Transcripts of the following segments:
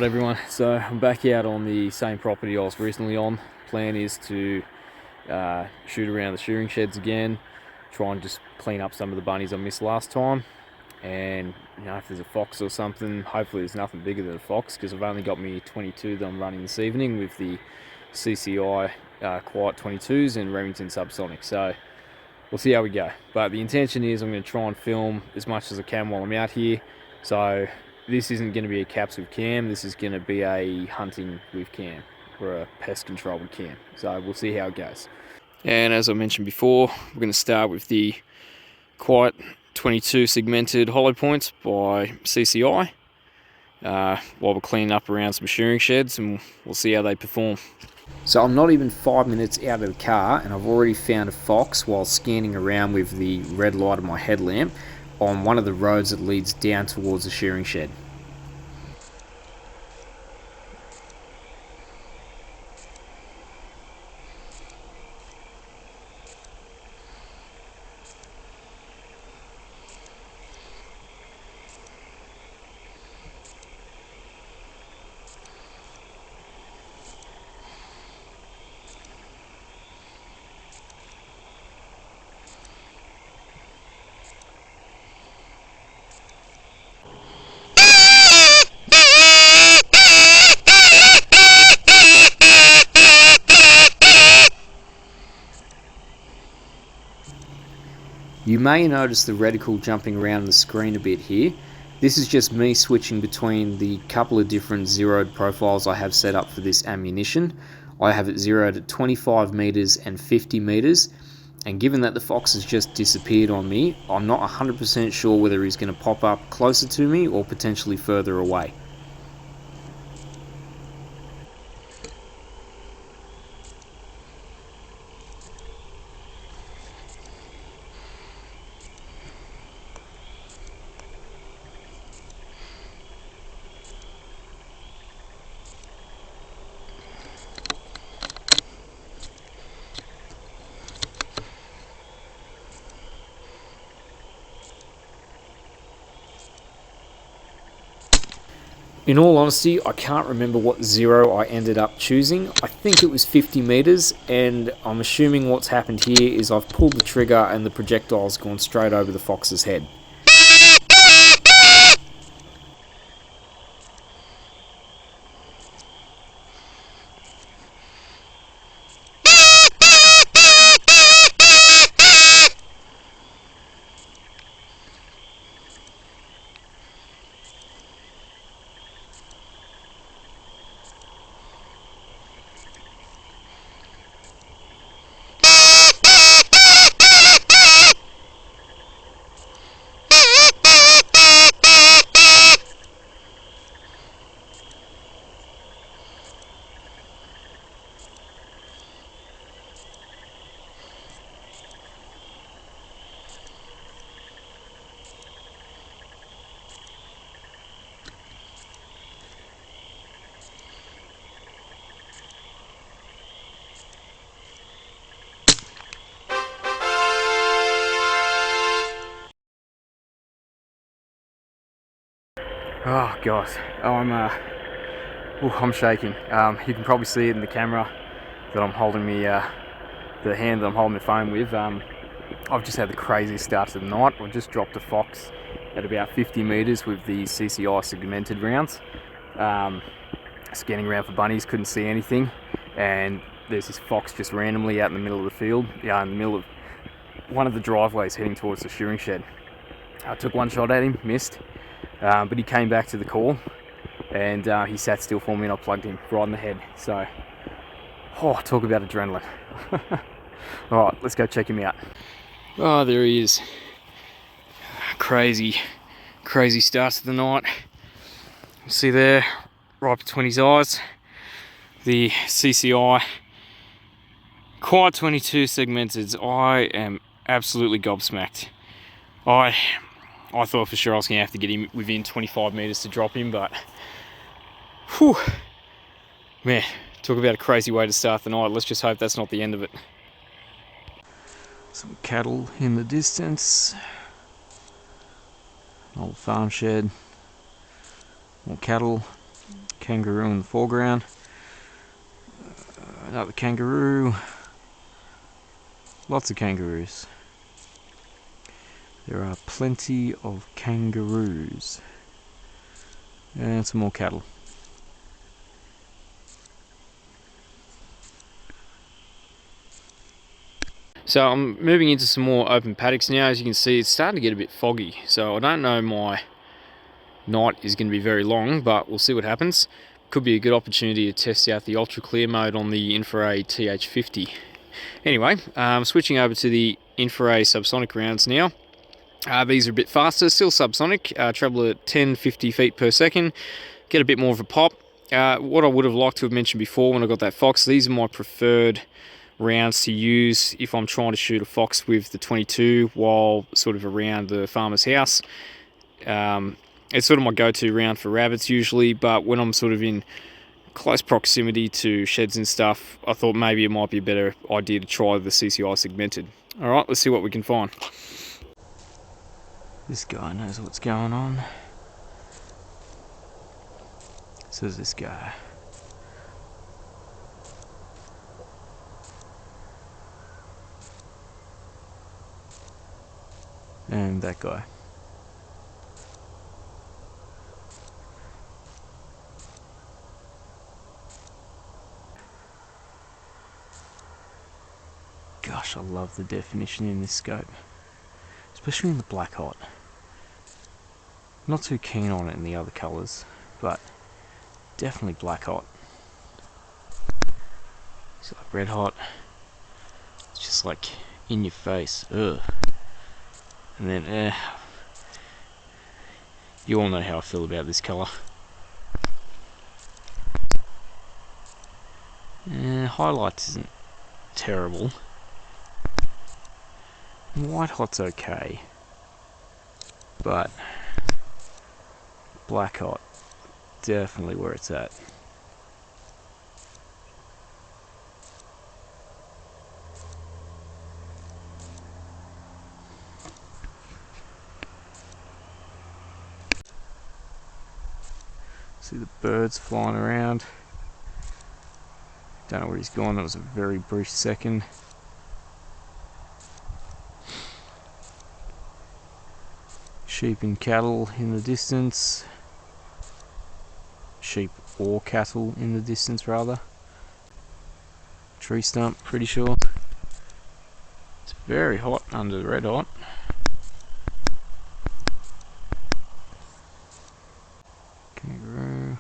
Alright everyone, so I'm back out on the same property I was recently on. Plan is to shoot around the shearing sheds again, try and just clean up some of the bunnies I missed last time, and if there's a fox or something, hopefully there's nothing bigger than a fox, because I've only got me 22 that I'm running this evening with the CCi Quiet 22s and Remington Subsonics, so we'll see how we go. But the intention is I'm going to try and film as much as I can while I'm out here. So this isn't going to be a caps with cam, this is going to be a hunting with cam, or a pest control with cam. So we'll see how it goes. And as I mentioned before, we're going to start with the Quiet 22 segmented hollow points by CCi, while we're cleaning up around some shearing sheds, and we'll see how they perform. So I'm not even 5 minutes out of the car and I've already found a fox while scanning around with the red light of my headlamp on one of the roads that leads down towards the shearing shed. You may notice the reticle jumping around the screen a bit here. This is just me switching between the couple of different zeroed profiles I have set up for this ammunition. I have it zeroed at 25 meters and 50 meters, and given that the fox has just disappeared on me, I'm not 100% sure whether he's going to pop up closer to me or potentially further away. In all honesty, I can't remember what zero I ended up choosing. I think it was 50 meters, and I'm assuming what's happened here is I've pulled the trigger and the projectile's gone straight over the fox's head. Oh God, I'm shaking. You can probably see it in the camera that I'm holding the hand that I'm holding the phone with. I've just had the craziest start to the night. I just dropped a fox at about 50 meters with the CCi segmented rounds. Scanning around for bunnies, couldn't see anything, and there's this fox just randomly out in the middle of the field, in the middle of one of the driveways heading towards the shearing shed. I took one shot at him, missed. But he came back to the call, and he sat still for me, and I plugged him right in the head. So, talk about adrenaline. Alright, let's go check him out. Oh, there he is. Crazy start to the night. See there, right between his eyes, the CCi Quiet 22 segmented. I am absolutely gobsmacked. I thought for sure I was going to have to get him within 25 meters to drop him, but whew, man, talk about a crazy way to start the night. Let's just hope that's not the end of it. Some cattle in the distance, an old farm shed, more cattle, Kangaroo in the foreground. Another kangaroo. Lots of kangaroos. There are plenty of kangaroos. And some more cattle. So I'm moving into some more open paddocks now. As you can see, it's starting to get a bit foggy. So I don't know my night is going to be very long, but we'll see what happens. Could be a good opportunity to test out the ultra clear mode on the INFIRAY TH50. Anyway, switching over to the INFIRAY subsonic rounds now. These are a bit faster, still subsonic, travel at 10-50 feet per second, get a bit more of a pop. What I would have liked to have mentioned before when I got that fox, these are my preferred rounds to use if I'm trying to shoot a fox with the 22 while sort of around the farmer's house. It's sort of my go-to round for rabbits usually, but when I'm sort of in close proximity to sheds and stuff, I thought maybe it might be a better idea to try the CCi segmented. Alright, let's see what we can find. This guy knows what's going on. So does this guy. And that guy. Gosh, I love the definition in this scope, especially in the black hot. Not too keen on it in the other colours, but definitely black hot. It's like red hot. It's just like in your face. Ugh. And then, you all know how I feel about this colour. Highlights isn't terrible. White hot's okay, but black hot, definitely where it's at. See the birds flying around. Don't know where he's gone, that was a very brief second. Sheep and cattle in the distance. Sheep or cattle in the distance rather. Tree stump, pretty sure. It's very hot under the red hot. Kangaroo.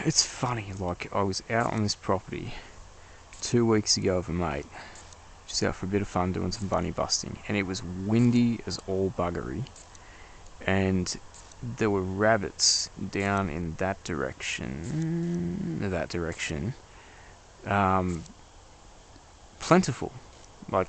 It's funny, like I was out on this property 2 weeks ago with a mate, just out for a bit of fun doing some bunny busting, and it was windy as all buggery, and there were rabbits down in that direction, plentiful. Like,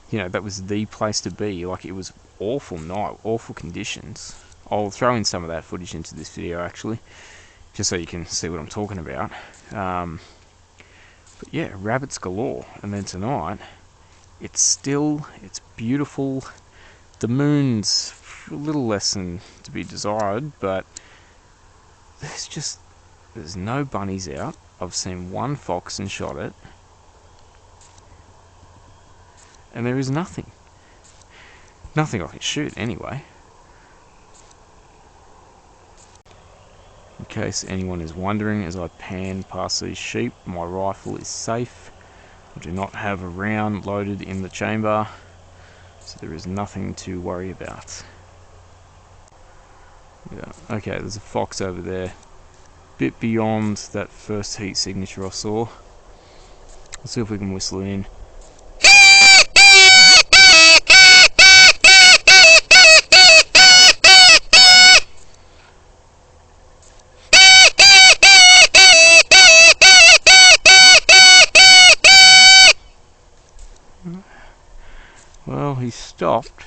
you know, that was the place to be. Like, it was awful night, awful conditions. I'll throw in some of that footage into this video actually, just so you can see what I'm talking about. But yeah, rabbits galore. And then tonight, it's beautiful. The moon's a little less than to be desired, but there's no bunnies out. I've seen one fox and shot it. And there is nothing. Nothing I can shoot anyway. In case anyone is wondering, as I pan past these sheep, my rifle is safe. I do not have a round loaded in the chamber, so there is nothing to worry about. Yeah, okay, there's a fox over there, bit beyond that first heat signature I saw. Let's see if we can whistle it in. Well, he stopped.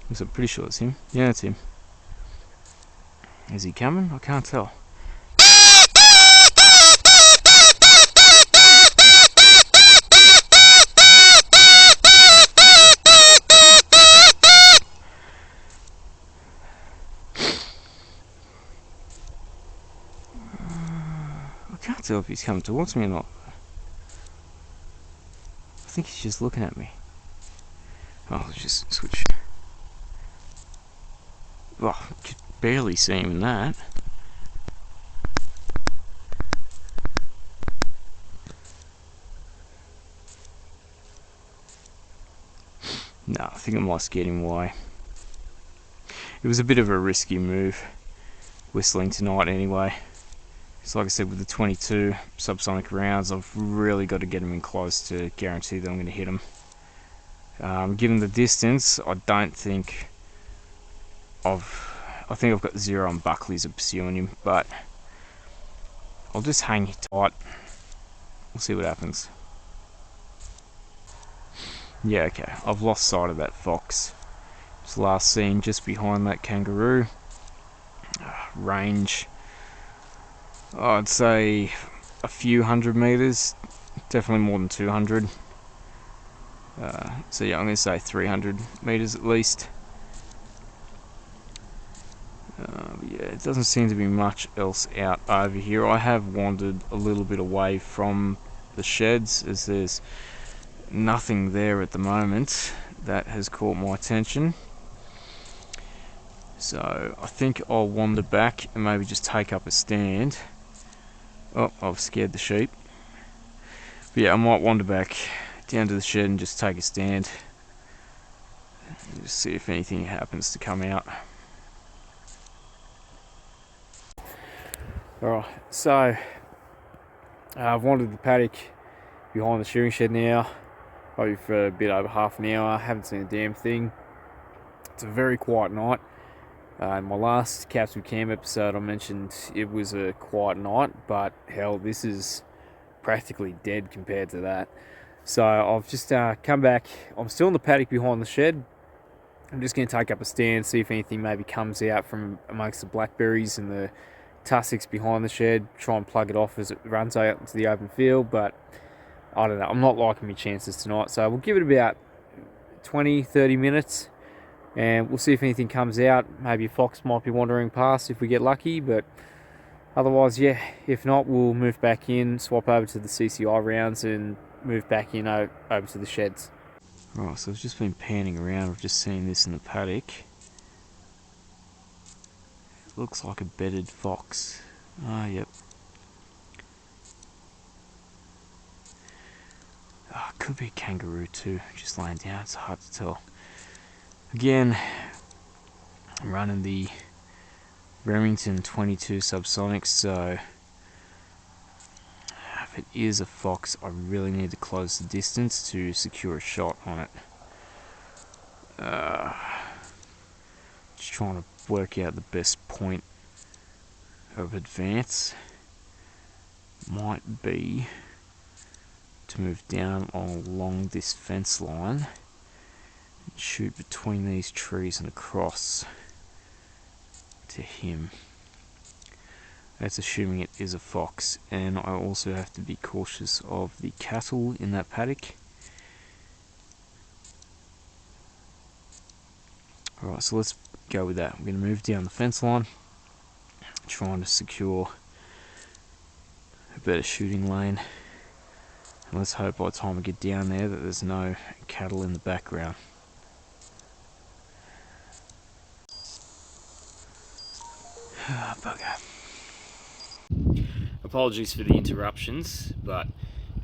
I'm pretty sure it's him. Yeah, it's him. Is he coming? I can't tell. can't tell if he's coming towards me or not. I think he's just looking at me. Oh, let's just switch. Oh, I could barely see him in that. No, I think I might scare him away. It was a bit of a risky move, whistling tonight anyway. So like I said, with the 22 subsonic rounds, I've really got to get him in close to guarantee that I'm going to hit him. Given the distance, I think I've got 0 on Buckley's of pursuing him, but I'll just hang tight. We'll see what happens. Yeah, okay, I've lost sight of that fox. It's last seen just behind that kangaroo. Range, I'd say a few 100 meters, definitely more than 200. So yeah, I'm going to say 300 meters at least. Yeah, it doesn't seem to be much else out over here. I have wandered a little bit away from the sheds, as there's nothing there at the moment that has caught my attention. So I think I'll wander back and maybe just take up a stand. Oh, I've scared the sheep. But yeah, I might wander back down to the shed and just take a stand. Just see if anything happens to come out. Alright, so I've wandered the paddock behind the shearing shed now, probably for a bit over half an hour. I haven't seen a damn thing. It's a very quiet night. In my last Caps with Cam episode, I mentioned it was a quiet night, but hell, this is practically dead compared to that. So I've just come back. I'm still in the paddock behind the shed. I'm just going to take up a stand, see if anything maybe comes out from amongst the blackberries and the tussocks behind the shed, try and plug it off as it runs out into the open field. But I don't know, I'm not liking my chances tonight, so we'll give it about 20-30 minutes and we'll see if anything comes out. Maybe a fox might be wandering past if we get lucky, but otherwise, yeah, if not, we'll move back in, swap over to the CCi rounds and move back in over to the sheds. Right, so I've just been panning around. I've just seen this in the paddock. It looks like a bedded fox. Ah, yep. Oh, could be a kangaroo too, just laying down. It's hard to tell. Again, I'm running the Remington 22 Subsonics, so if it is a fox, I really need to close the distance to secure a shot on it. Just trying to work out the best point of advance. Might be to move down along this fence line and shoot between these trees and across to him. That's assuming it is a fox, and I also have to be cautious of the cattle in that paddock. Alright, so let's go with that. I'm going to move down the fence line, trying to secure a better shooting lane. And let's hope by the time we get down there that there's no cattle in the background. Ah, bugger. Apologies for the interruptions, but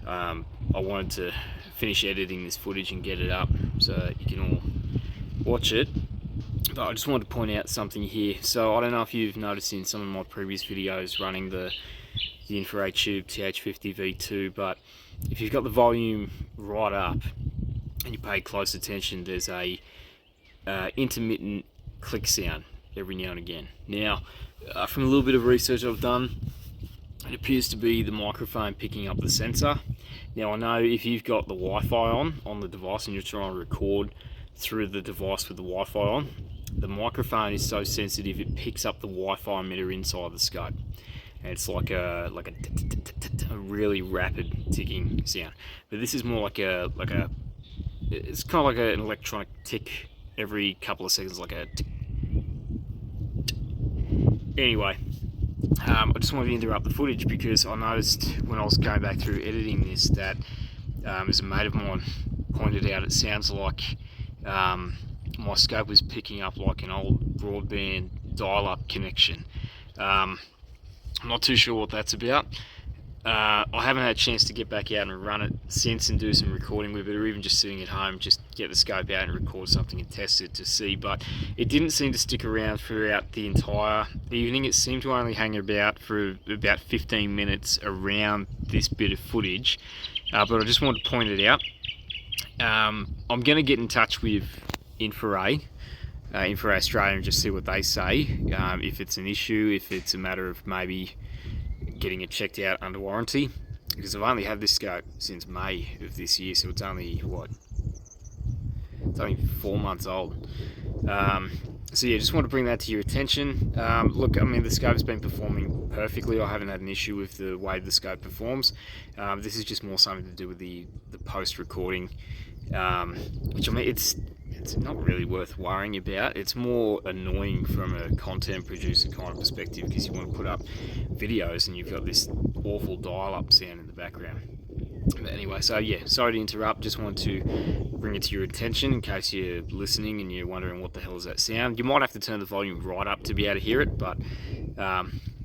I wanted to finish editing this footage and get it up so you can all watch it. But I just wanted to point out something here. So I don't know if you've noticed in some of my previous videos running the INFIRAY Tube TH50 V2, but if you've got the volume right up and you pay close attention, there's a intermittent click sound every now and again. Now, from a little bit of research I've done, it appears to be the microphone picking up the sensor. Now I know if you've got the Wi-Fi on the device and you're trying to record through the device with the Wi-Fi on, the microphone is so sensitive it picks up the Wi-Fi emitter inside the scope. And it's like a really rapid ticking sound. But this is more it's kind of like an electronic tick every couple of seconds, like a tick. Anyway, I just wanted to interrupt the footage because I noticed when I was going back through editing this that, as a mate of mine pointed out, it sounds like my scope was picking up like an old broadband dial-up connection. I'm not too sure what that's about. I haven't had a chance to get back out and run it since and do some recording with it, or even just sitting at home, just get the scope out and record something and test it to see. But it didn't seem to stick around throughout the entire evening. It seemed to only hang about for about 15 minutes around this bit of footage. But I just wanted to point it out. I'm going to get in touch with INFIRAY Australia and just see what they say. If it's an issue, if it's a matter of maybe getting it checked out under warranty, because I've only had this scope since May of this year, so it's only it's only 4 months old. So yeah, just want to bring that to your attention. Look, I mean, the scope's been performing perfectly. I haven't had an issue with the way the scope performs. This is just more something to do with the post recording, which, I mean, it's not really worth worrying about. It's more annoying from a content producer kind of perspective, because you want to put up videos and you've got this awful dial-up sound in the background. But anyway, so yeah, sorry to interrupt. Just wanted to bring it to your attention in case you're listening and you're wondering what the hell is that sound. You might have to turn the volume right up to be able to hear it, but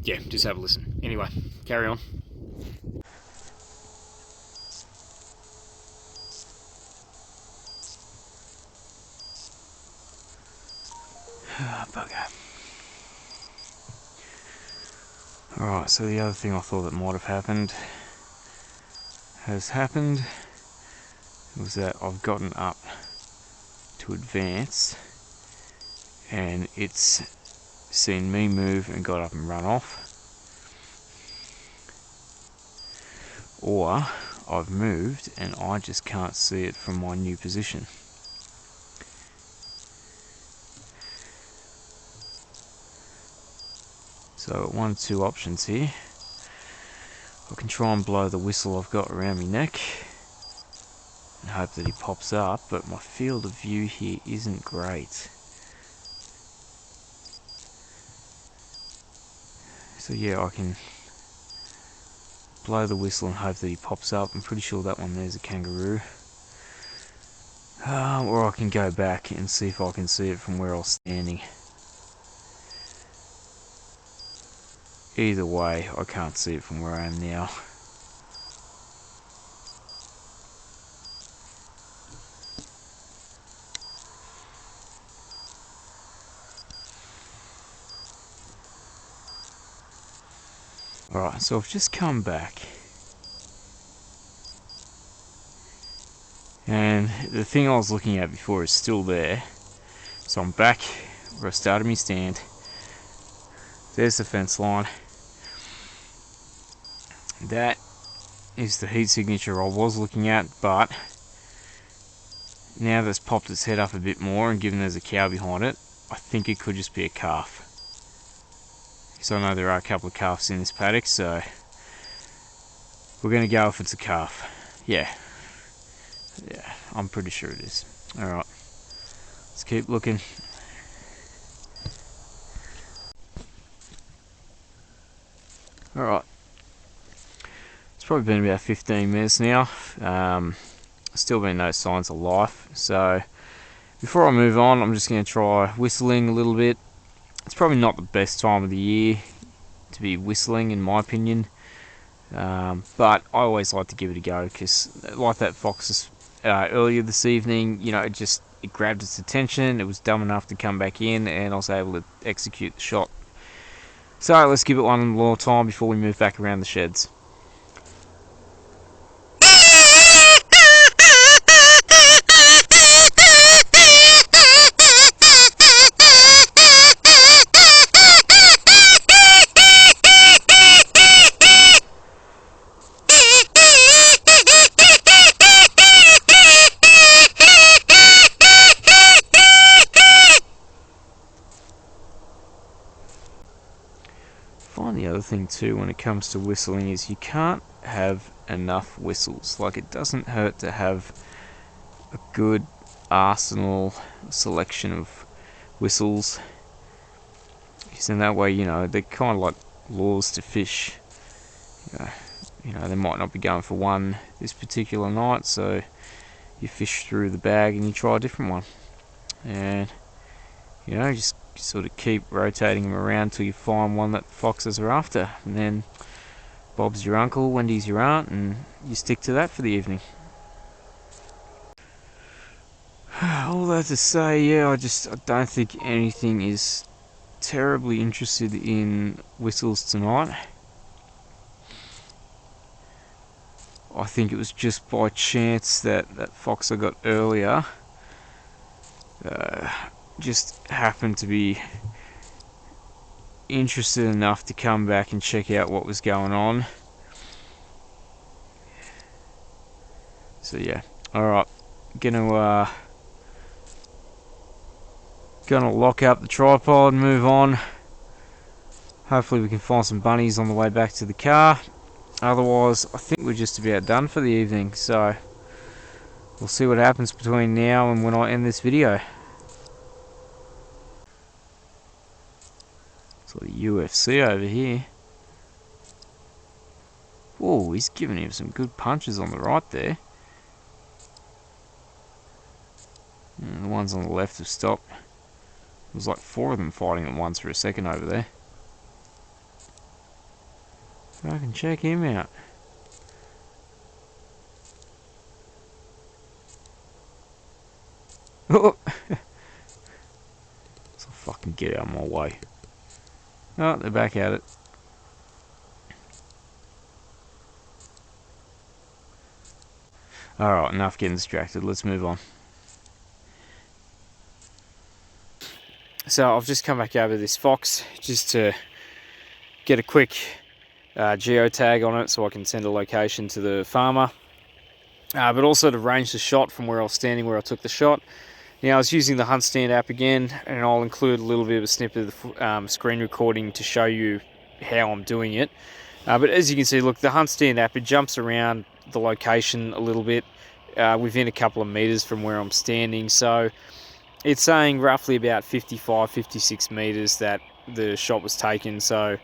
yeah, just have a listen. Anyway, carry on. Bugger. Alright, so the other thing I thought that might have happened has happened. It was that I've gotten up to advance and it's seen me move and got up and run off. Or I've moved and I just can't see it from my new position. So one of two options here. I can try and blow the whistle I've got around my neck and hope that he pops up, but my field of view here isn't great. So yeah, I can blow the whistle and hope that he pops up. I'm pretty sure that one there's a kangaroo. Or I can go back and see if I can see it from where I was standing. Either way, I can't see it from where I am now. Alright, so I've just come back. And the thing I was looking at before is still there. So I'm back where I started my stand. There's the fence line. That is the heat signature I was looking at, but now that's popped its head up a bit more, and given there's a cow behind it, I think it could just be a calf. Because I know there are a couple of calves in this paddock, so we're going to go if it's a calf. Yeah, I'm pretty sure it is. Alright, let's keep looking. Alright, it's probably been about 15 minutes now. Still been no signs of life, so before I move on, I'm just going to try whistling a little bit. It's probably not the best time of the year to be whistling, in my opinion, but I always like to give it a go, because like that fox earlier this evening, you know, it grabbed its attention. It was dumb enough to come back in, and I was able to execute the shot. So let's give it one more time before we move back around the sheds. The other thing too when it comes to whistling is you can't have enough whistles. Like, it doesn't hurt to have a good arsenal selection of whistles, because in that way, you know, they're kind of like lures to fish. You know, they might not be going for one this particular night, so you fish through the bag and you try a different one. And you know, just sort of keep rotating them around till you find one that foxes are after. And then Bob's your uncle, Wendy's your aunt, and you stick to that for the evening. All that to say, yeah, I don't think anything is terribly interested in whistles tonight. I think it was just by chance that fox I got earlier just happened to be interested enough to come back and check out what was going on. So yeah, alright, gonna lock up the tripod and move on. Hopefully we can find some bunnies on the way back to the car. Otherwise, I think we're just about done for the evening, so we'll see what happens between now and when I end this video. It's like UFC over here. Whoa, he's giving him some good punches on the right there. And the ones on the left have stopped. There was like 4 of them fighting at once for a second over there. So I can check him out. Oh! So fucking get out of my way. Oh, they're back at it. Alright, enough getting distracted. Let's move on. So I've just come back over this fox just to get a quick geotag on it so I can send a location to the farmer. But also to range the shot from where I was standing where I took the shot. Now I was using the Hunt Stand app again, and I'll include a little bit of a snippet of the screen recording to show you how I'm doing it. But as you can see, look, the Hunt Stand app, it jumps around the location a little bit within a couple of meters from where I'm standing. So it's saying roughly about 55, 56 meters that the shot was taken. So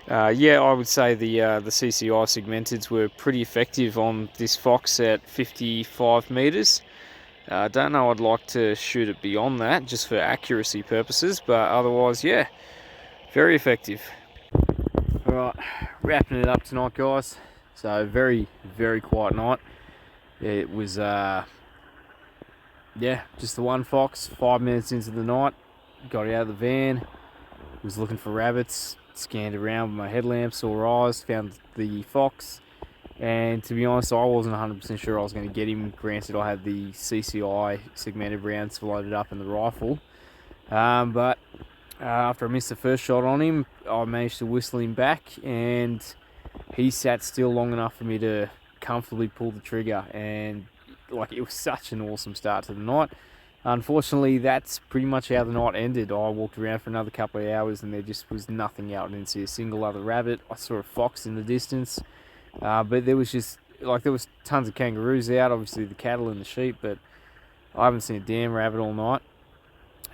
yeah, I would say the CCi segmenteds were pretty effective on this fox at 55 meters. I don't know, I'd like to shoot it beyond that just for accuracy purposes, but otherwise, yeah, very effective. Alright, wrapping it up tonight, guys. So very, very quiet night. It was yeah, just the one fox. 5 minutes into the night, got out of the van, was looking for rabbits, scanned around with my headlamp, saw eyes, found the fox. And to be honest, I wasn't 100% sure I was going to get him. Granted, I had the CCi segmented rounds loaded up in the rifle. But after I missed the first shot on him, I managed to whistle him back, and he sat still long enough for me to comfortably pull the trigger. And like, it was such an awesome start to the night. Unfortunately, that's pretty much how the night ended. I walked around for another couple of hours and there just was nothing out. I didn't see a single other rabbit. I saw a fox in the distance. But there was just, like, there was tons of kangaroos out, obviously the cattle and the sheep, but I haven't seen a damn rabbit all night.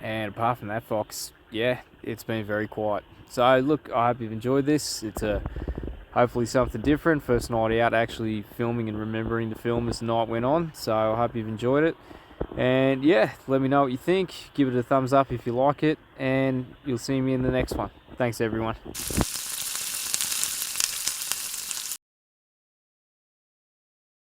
And apart from that fox, yeah, it's been very quiet. So look, I hope you've enjoyed this. It's hopefully something different. First night out actually filming and remembering to film as the night went on. So I hope you've enjoyed it. And yeah, let me know what you think. Give it a thumbs up if you like it, and you'll see me in the next one. Thanks everyone.